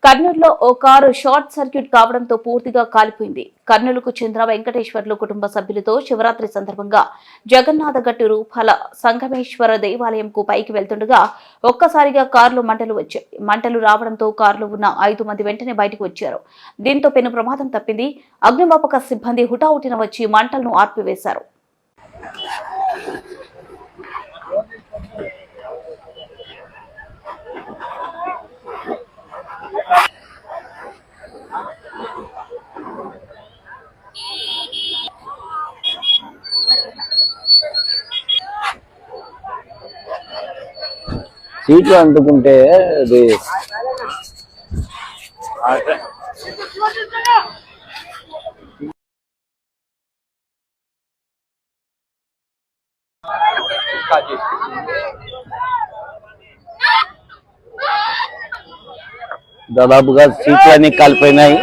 కర్నూలులో ఓ car short circuit కావడంతో పూర్తిగా కాలిపోయింది. కర్నూలుకు చెందిన వెంకటేశ్వర్లు కుటుంబ సభ్యులతో శివరాత్రి సందర్భంగా జగన్నాథగట్టు రూపాల సంగమేశ్వర దేవాలయంకు పైకి వెళ్తుండగా ఒక్కసారిగా కారులో మంటలు వచ్చాయి. మంటలు రావడంతో కారులో ఉన్న 5 మంది వెంటనే బయటకు వచ్చారు. దీంతో పెను ప్రమాదం తప్పింది. అగ్నిమాపక సిబ్బంది హుటాహుటిన వచ్చి మంటలను ఆర్పివేశారు. సీట్లు అందుకుంటే అది దాదాపుగా సీట్లన్నీ కాలిపోయినాయి.